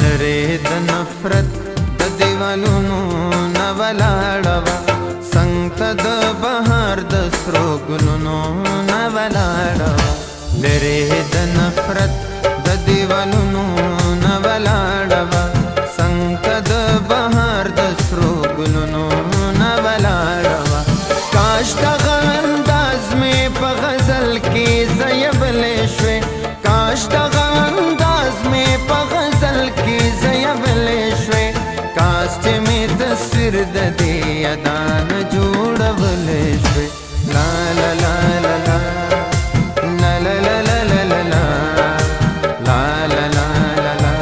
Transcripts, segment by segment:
لره د نفرت د دیوالونو نه ولاړه څنګ ته د بهار د سرو ګلونو نه ولاړه لره د نفرت د دیوالونو نه ولاړه څنګ ته د بهار د سرو ګلونو نه ولاړه کاش دغه انداز مې په غزل کې زیبلې شوې کاش دغه انداز مې په غزل کې زیبلې شوې کاش چې مې تصویر د دې ادا نه جوړولې شوې لا لا لا لا لا لا لا لا لا لا لا لا لا لا لا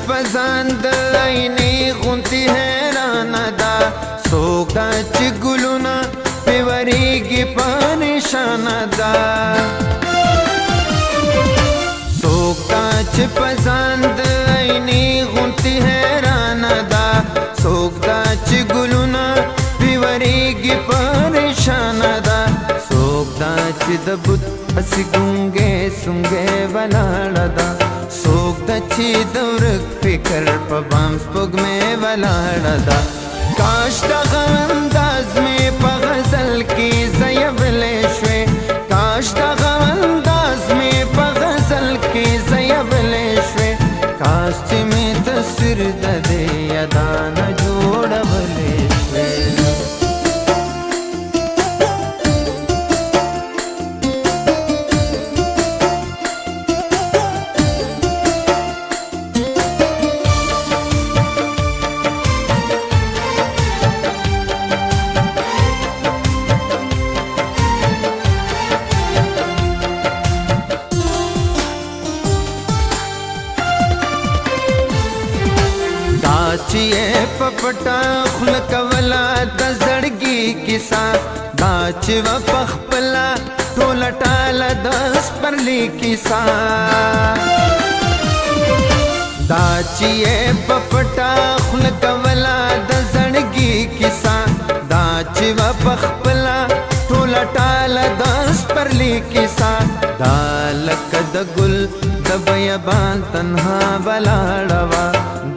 پزان د عینې غونتی حیران دا څوک دا چې ګلونه پې ورېږي په نشانه دا څوک دا چې پزان د عینې غونتی حیران دا څوک دا چې ګلونه پې ورېږي په نشانه دا څوک دا چې د بت هسې ګونګې سونګې ولاړه ده څوک ده چې د ورک فکر په بام سپوږمۍ ولاړه ده کاش دغه انداز مې په غزل کې زیبلې شوې کاش دغه انداز مې په غزل کې زیبلې شوې کاش چې مې تصویر د دې ادا نه جوړولې شوې چې په پټه خوله کوله د زړګي کیسه دا چې و په خپله ټوله ټاله د سپرلي کیسه دا چې په پټه خوله کوله د زړګي کیسه دا چې و په خپله ټوله ټاله د سپرلي کیسه دا لکه د ګل د بیابان تنها ولاړه وه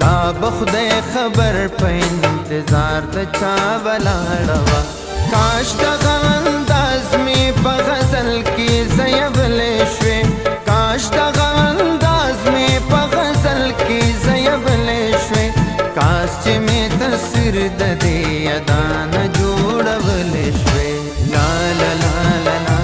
دا به خدای خبر په انتظار د چا ولاړه وه کاش دغه انداز مې په غزل کې زیبلې شوې کاش دغه انداز مې په غزل کې زیبلې شوې کاش چې مې تصویر د دې ادا نه جوړولې شوې لا لا لا لا لا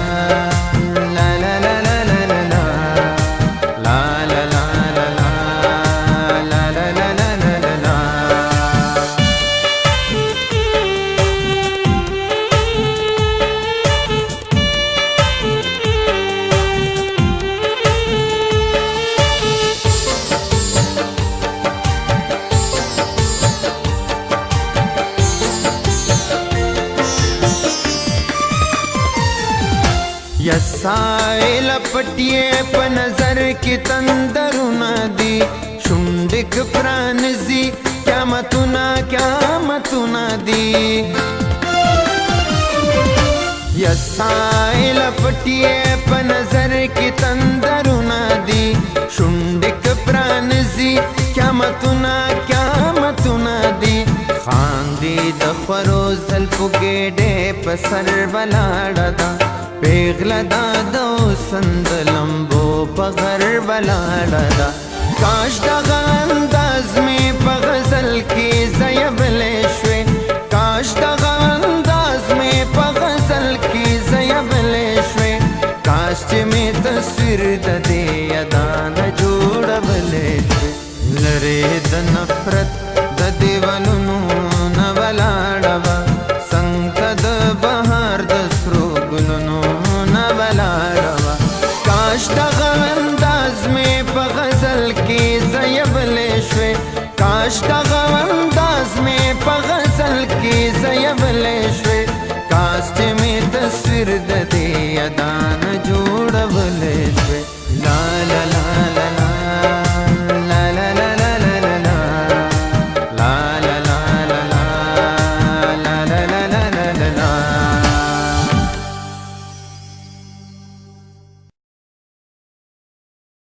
یا سائل پټیه په نظر کې تندرونه دي شونډک پرانځي قیامتونه دي یا سائل پټیه په نظر کې تندرونه دي شونډک پرانځي قیامتونه دي خاندي د خورو زلفو ګېډې په سر ولاړه ده پیغله دا د وسند لمبو په غر ولاړه ده کاش دغه انداز مې په غزل کې زیبلې شوې کاش دغه انداز مې په غزل کې زیبلې شوې کاش چې مې تصویر د دې ادا نه جوړولې شوې لرې د نفرت د دیوالونو نه ولاړه وه څنګ ته د بهار د سرو ګلونو نه ولاړه وه کاش دغه انداز مې په غزل کې زیبلې شوې کاش دغه انداز مې په غزل کې یدان